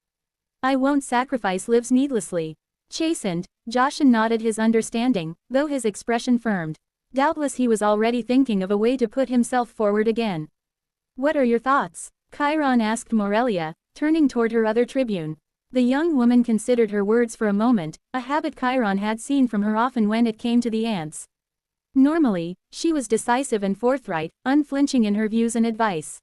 I won't sacrifice lives needlessly. Chastened, Joshin nodded his understanding, though his expression firmed. Doubtless he was already thinking of a way to put himself forward again. What are your thoughts? Chiron asked Morelia, turning toward her other tribune. The young woman considered her words for a moment, a habit Chiron had seen from her often when it came to the ants. Normally, she was decisive and forthright, unflinching in her views and advice.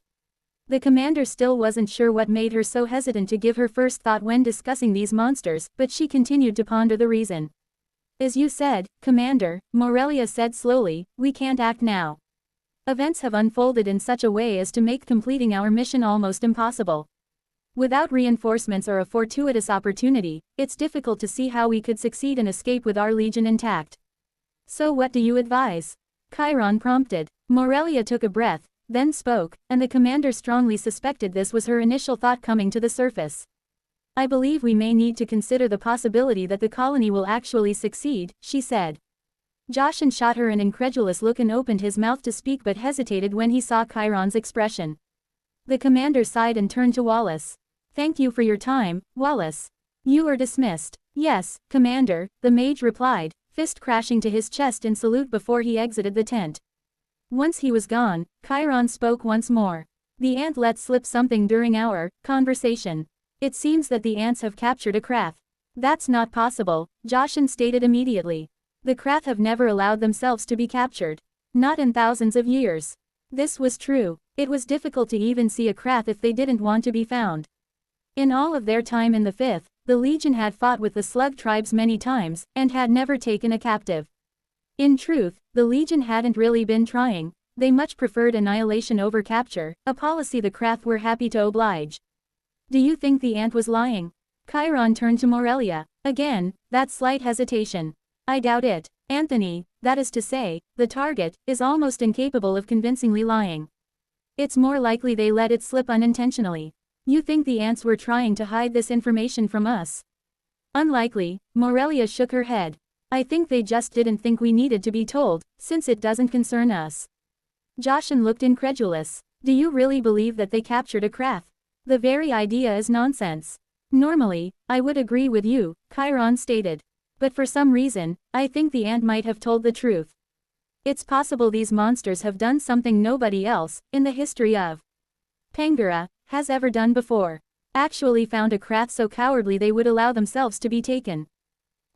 The commander still wasn't sure what made her so hesitant to give her first thought when discussing these monsters, but she continued to ponder the reason. As you said, Commander, Morelia said slowly, we can't act now. Events have unfolded in such a way as to make completing our mission almost impossible. Without reinforcements or a fortuitous opportunity, it's difficult to see how we could succeed and escape with our legion intact. So what do you advise? Chiron prompted. Morelia took a breath, then spoke, and the commander strongly suspected this was her initial thought coming to the surface. I believe we may need to consider the possibility that the colony will actually succeed, she said. Joshin shot her an incredulous look and opened his mouth to speak but hesitated when he saw Chiron's expression. The commander sighed and turned to Wallace. Thank you for your time, Wallace. You are dismissed. Yes, Commander, the mage replied, fist crashing to his chest in salute before he exited the tent. Once he was gone, Chiron spoke once more. The ant let slip something during our conversation. It seems that the ants have captured a Krath. That's not possible, Joshin stated immediately. The Krath have never allowed themselves to be captured. Not in thousands of years. This was true. It was difficult to even see a Krath if they didn't want to be found. In all of their time in the Fifth, the Legion had fought with the Slug tribes many times, and had never taken a captive. In truth, the Legion hadn't really been trying. They much preferred annihilation over capture, a policy the Krath were happy to oblige. Do you think the ant was lying? Chiron turned to Morelia. Again, that slight hesitation. I doubt it. Anthony, that is to say, the target, is almost incapable of convincingly lying. It's more likely they let it slip unintentionally. You think the ants were trying to hide this information from us? Unlikely, Morelia shook her head. I think they just didn't think we needed to be told, since it doesn't concern us. Joshin looked incredulous. Do you really believe that they captured a Krath? The very idea is nonsense. Normally, I would agree with you, Chiron stated. But for some reason, I think the ant might have told the truth. It's possible these monsters have done something nobody else, in the history of Pangara, has ever done before. Actually found a Krath so cowardly they would allow themselves to be taken.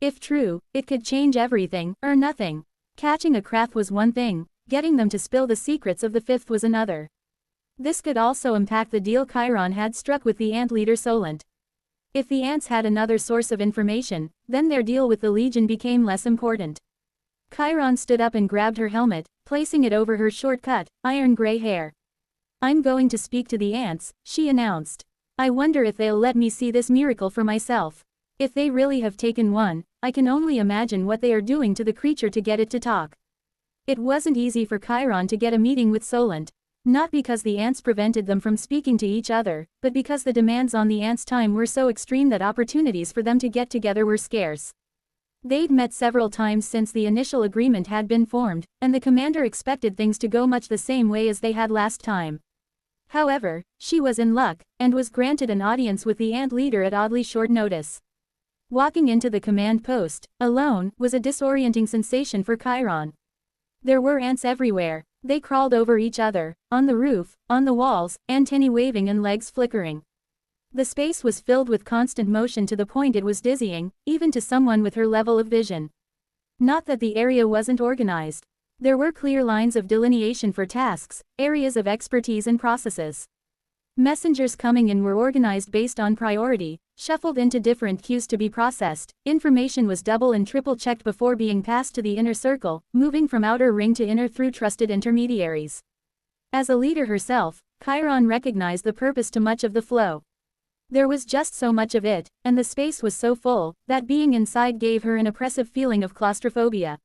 If true, it could change everything, or nothing. Catching a Krath was one thing, getting them to spill the secrets of the Fifth was another. This could also impact the deal Chiron had struck with the ant leader Solent. If the ants had another source of information, then their deal with the Legion became less important. Chiron stood up and grabbed her helmet, placing it over her short-cut, iron-gray hair. I'm going to speak to the ants, she announced. I wonder if they'll let me see this miracle for myself. If they really have taken one, I can only imagine what they are doing to the creature to get it to talk. It wasn't easy for Chiron to get a meeting with Solent. Not because the ants prevented them from speaking to each other, but because the demands on the ants' time were so extreme that opportunities for them to get together were scarce. They'd met several times since the initial agreement had been formed, and the commander expected things to go much the same way as they had last time. However, she was in luck, and was granted an audience with the ant leader at oddly short notice. Walking into the command post, alone, was a disorienting sensation for Chiron. There were ants everywhere. They crawled over each other, on the roof, on the walls, antennae waving and legs flickering. The space was filled with constant motion to the point it was dizzying, even to someone with her level of vision. Not that the area wasn't organized. There were clear lines of delineation for tasks, areas of expertise and processes. Messengers coming in were organized based on priority, shuffled into different queues to be processed. Information was double and triple checked before being passed to the inner circle, moving from outer ring to inner through trusted intermediaries. As a leader herself, Chiron recognized the purpose to much of the flow. There was just so much of it, and the space was so full, that being inside gave her an oppressive feeling of claustrophobia.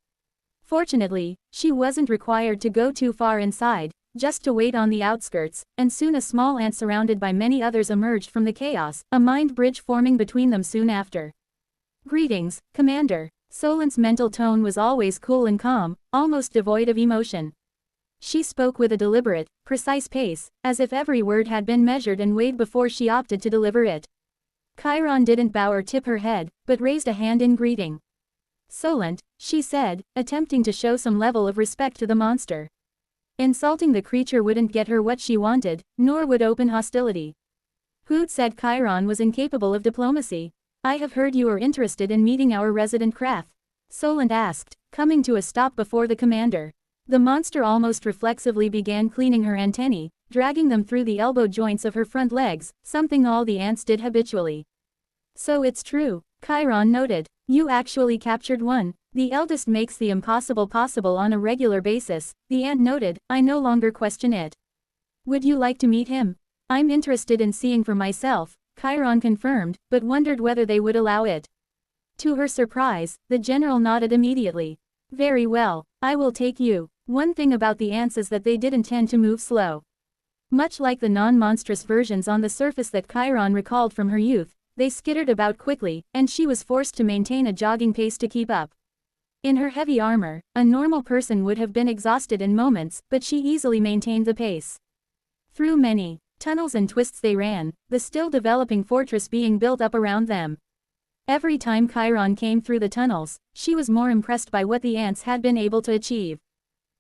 Fortunately, she wasn't required to go too far inside, just to wait on the outskirts, and soon a small ant surrounded by many others emerged from the chaos, a mind bridge forming between them soon after. Greetings, Commander. Solent's mental tone was always cool and calm, almost devoid of emotion. She spoke with a deliberate, precise pace, as if every word had been measured and weighed before she opted to deliver it. Chiron didn't bow or tip her head, but raised a hand in greeting. Solent, she said, attempting to show some level of respect to the monster. Insulting the creature wouldn't get her what she wanted, nor would open hostility. Who'd said Chiron was incapable of diplomacy? I have heard you are interested in meeting our resident Krath. Solent asked, coming to a stop before the commander. The monster almost reflexively began cleaning her antennae, dragging them through the elbow joints of her front legs, something all the ants did habitually. So it's true. Chiron noted. You actually captured one. The eldest makes the impossible possible on a regular basis, the ant noted. I no longer question it. Would you like to meet him? I'm interested in seeing for myself, Chiron confirmed, but wondered whether they would allow it. To her surprise, the general nodded immediately. Very well, I will take you. One thing about the ants is that they didn't tend to move slow. Much like the non-monstrous versions on the surface that Chiron recalled from her youth, they skittered about quickly, and she was forced to maintain a jogging pace to keep up. In her heavy armor, a normal person would have been exhausted in moments, but she easily maintained the pace. Through many tunnels and twists they ran, the still developing fortress being built up around them. Every time Chiron came through the tunnels, she was more impressed by what the ants had been able to achieve.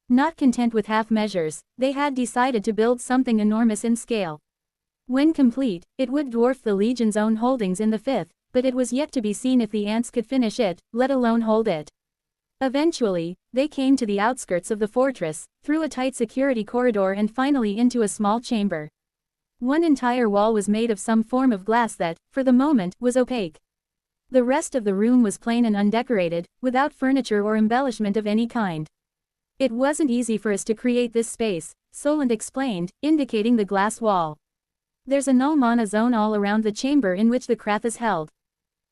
Not content with half measures, they had decided to build something enormous in scale. When complete, it would dwarf the Legion's own holdings in the fifth, but it was yet to be seen if the ants could finish it, let alone hold it. Eventually, they came to the outskirts of the fortress, through a tight security corridor and finally into a small chamber. One entire wall was made of some form of glass that, for the moment, was opaque. The rest of the room was plain and undecorated, without furniture or embellishment of any kind. It wasn't easy for us to create this space, Solent explained, indicating the glass wall. There's a null mana zone all around the chamber in which the Krath is held.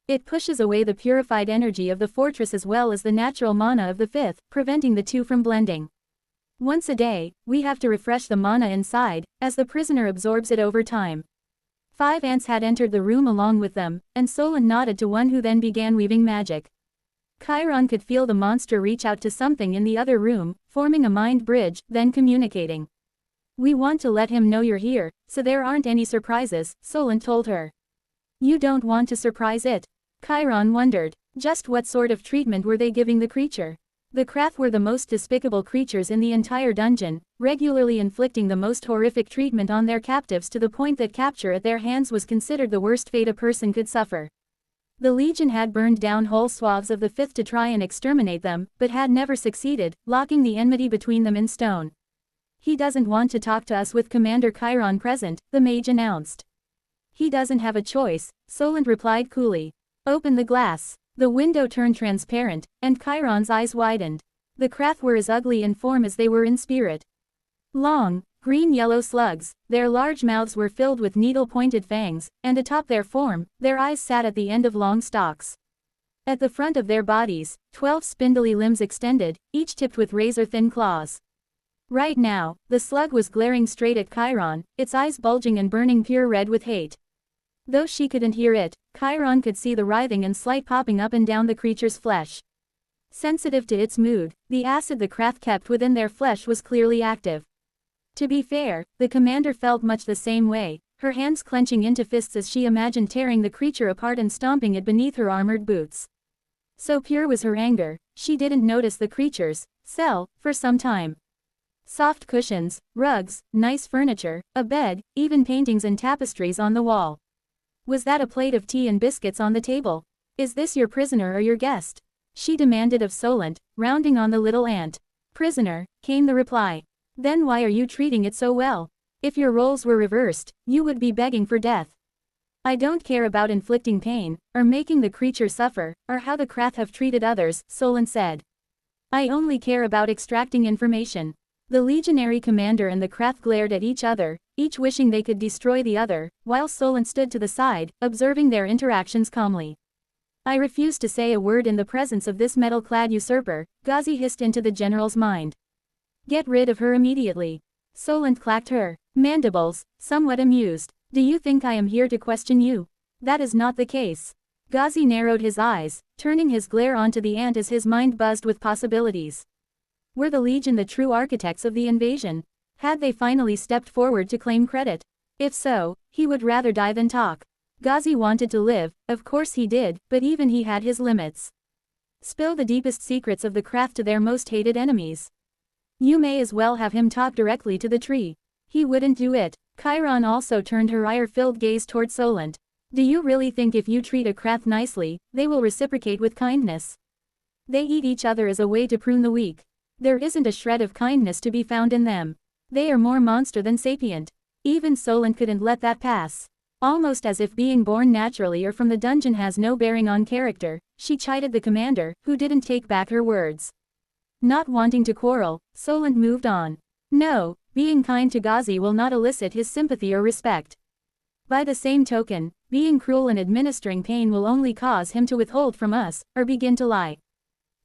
It pushes away the purified energy of the fortress as well as the natural mana of the fifth, preventing the two from blending. Once a day, we have to refresh the mana inside, as the prisoner absorbs it over time. 5 ants had entered the room along with them, and Solent nodded to one who then began weaving magic. Chiron could feel the monster reach out to something in the other room, forming a mind bridge, then communicating. We want to let him know you're here, so there aren't any surprises, Solent told her. You don't want to surprise it? Chiron wondered. Just what sort of treatment were they giving the creature? The Krath were the most despicable creatures in the entire dungeon, regularly inflicting the most horrific treatment on their captives to the point that capture at their hands was considered the worst fate a person could suffer. The Legion had burned down whole swaths of the fifth to try and exterminate them, but had never succeeded, locking the enmity between them in stone. He doesn't want to talk to us with Commander Chiron present, the mage announced. He doesn't have a choice, Solent replied coolly. Open the glass. The window turned transparent, and Chiron's eyes widened. The Krath were as ugly in form as they were in spirit. Long, green-yellow slugs, their large mouths were filled with needle-pointed fangs, and atop their form, their eyes sat at the end of long stalks. At the front of their bodies, 12 spindly limbs extended, each tipped with razor-thin claws. Right now, the slug was glaring straight at Chiron, its eyes bulging and burning pure red with hate. Though she couldn't hear it, Chiron could see the writhing and slight popping up and down the creature's flesh. Sensitive to its mood, the acid the Krath kept within their flesh was clearly active. To be fair, the commander felt much the same way, her hands clenching into fists as she imagined tearing the creature apart and stomping it beneath her armored boots. So pure was her anger, she didn't notice the creature's cell for some time. Soft cushions, rugs, nice furniture, a bed, even paintings and tapestries on the wall. Was that a plate of tea and biscuits on the table? Is this your prisoner or your guest? She demanded of Solent, rounding on the little ant. Prisoner, came the reply. Then why are you treating it so well? If your roles were reversed, you would be begging for death. I don't care about inflicting pain, or making the creature suffer, or how the Krath have treated others, Solent said. I only care about extracting information. The legionary commander and the Krath glared at each other, each wishing they could destroy the other, while Solent stood to the side, observing their interactions calmly. I refuse to say a word in the presence of this metal-clad usurper, Ghazi hissed into the general's mind. Get rid of her immediately. Solent clacked her mandibles, somewhat amused. Do you think I am here to question you? That is not the case. Ghazi narrowed his eyes, turning his glare onto the ant as his mind buzzed with possibilities. Were the Legion the true architects of the invasion? Had they finally stepped forward to claim credit? If so, he would rather die than talk. Ghazi wanted to live, of course he did, but even he had his limits. Spill the deepest secrets of the Krath to their most hated enemies. You may as well have him talk directly to the tree. He wouldn't do it. Chiron also turned her ire-filled gaze toward Solent. Do you really think if you treat a Krath nicely, they will reciprocate with kindness? They eat each other as a way to prune the weak. There isn't a shred of kindness to be found in them. They are more monster than sapient. Even Solent couldn't let that pass. Almost as if being born naturally or from the dungeon has no bearing on character, she chided the commander, who didn't take back her words. Not wanting to quarrel, Solent moved on. No, being kind to Ghazi will not elicit his sympathy or respect. By the same token, being cruel and administering pain will only cause him to withhold from us, or begin to lie.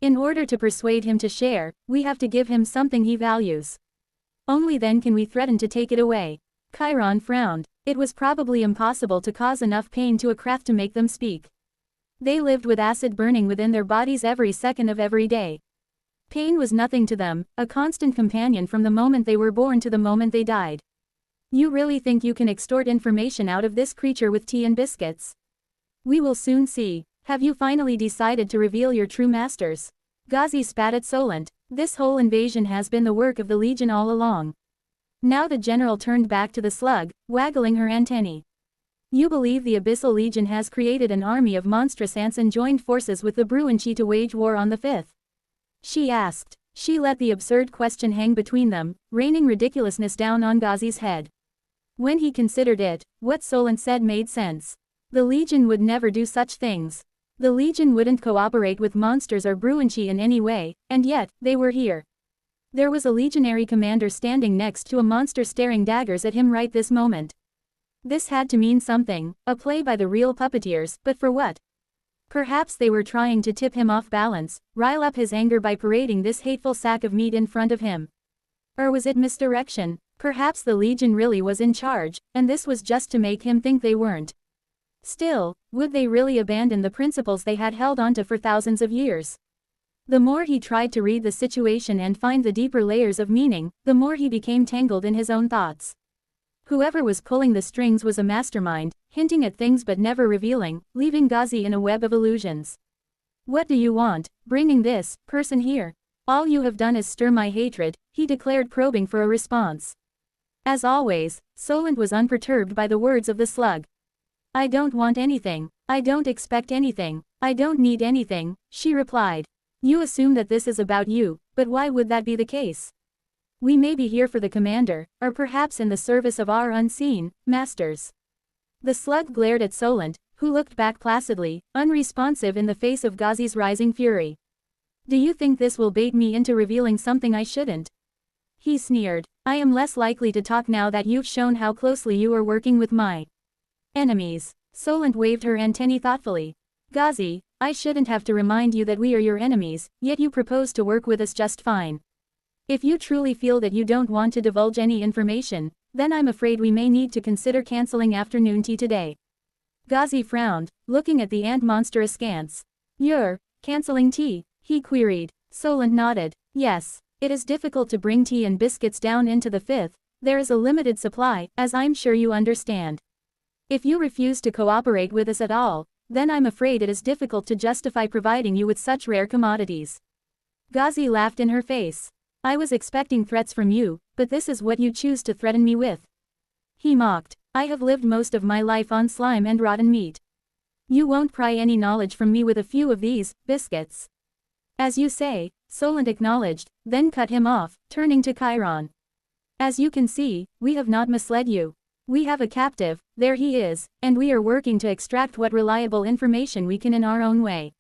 In order to persuade him to share, we have to give him something he values. Only then can we threaten to take it away. Chiron frowned. It was probably impossible to cause enough pain to a craft to make them speak. They lived with acid burning within their bodies every second of every day. Pain was nothing to them, a constant companion from the moment they were born to the moment they died. You really think you can extort information out of this creature with tea and biscuits? We will soon see. Have you finally decided to reveal your true masters? Ghazi spat at Solent. This whole invasion has been the work of the Legion all along. Now the general turned back to the slug, waggling her antennae. You believe the Abyssal Legion has created an army of monstrous ants and joined forces with the Bruinchi to wage war on the 5th? She asked. She let the absurd question hang between them, raining ridiculousness down on Ghazi's head. When he considered it, what Solent said made sense. The Legion would never do such things. The Legion wouldn't cooperate with monsters or Bruinchi in any way, and yet, they were here. There was a legionary commander standing next to a monster staring daggers at him right this moment. This had to mean something, a play by the real puppeteers, but for what? Perhaps they were trying to tip him off balance, rile up his anger by parading this hateful sack of meat in front of him. Or was it misdirection? Perhaps the Legion really was in charge, and this was just to make him think they weren't. Still, would they really abandon the principles they had held onto for thousands of years? The more he tried to read the situation and find the deeper layers of meaning, the more he became tangled in his own thoughts. Whoever was pulling the strings was a mastermind, hinting at things but never revealing, leaving Ghazi in a web of illusions. What do you want, bringing this person here? All you have done is stir my hatred, he declared, probing for a response. As always, Solent was unperturbed by the words of the slug. I don't want anything, I don't expect anything, I don't need anything, she replied. You assume that this is about you, but why would that be the case? We may be here for the commander, or perhaps in the service of our unseen masters. The slug glared at Solent, who looked back placidly, unresponsive in the face of Ghazi's rising fury. Do you think this will bait me into revealing something I shouldn't? He sneered. I am less likely to talk now that you've shown how closely you are working with my enemies. Solent waved her antennae thoughtfully. Ghazi, I shouldn't have to remind you that we are your enemies, yet you propose to work with us just fine. If you truly feel that you don't want to divulge any information, then I'm afraid we may need to consider canceling afternoon tea today. Ghazi frowned, looking at the ant monster askance. You're canceling tea? He queried. Solent nodded. Yes. It is difficult to bring tea and biscuits down into the 5th, there is a limited supply, as I'm sure you understand. If you refuse to cooperate with us at all, then I'm afraid it is difficult to justify providing you with such rare commodities. Ghazi laughed in her face. I was expecting threats from you, but this is what you choose to threaten me with. He mocked. I have lived most of my life on slime and rotten meat. You won't pry any knowledge from me with a few of these biscuits. As you say, Solent acknowledged, then cut him off, turning to Chiron. As you can see, we have not misled you. We have a captive, there he is, and we are working to extract what reliable information we can in our own way.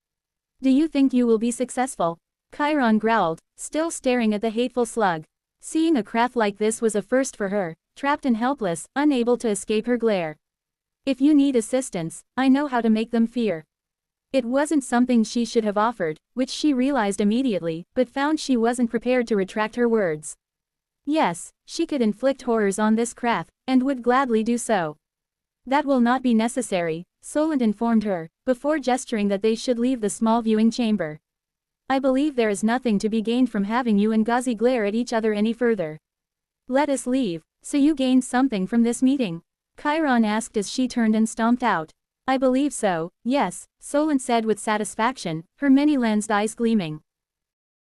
Do you think you will be successful? Chiron growled, still staring at the hateful slug. Seeing a craft like this was a first for her, trapped and helpless, unable to escape her glare. If you need assistance, I know how to make them fear. It wasn't something she should have offered, which she realized immediately, but found she wasn't prepared to retract her words. Yes, she could inflict horrors on this craft, and would gladly do so. That will not be necessary, Solent informed her, before gesturing that they should leave the small viewing chamber. I believe there is nothing to be gained from having you and Ghazi glare at each other any further. Let us leave. So you gained something from this meeting? Chiron asked as she turned and stomped out. I believe so, yes, Solent said with satisfaction, her many-lensed eyes gleaming.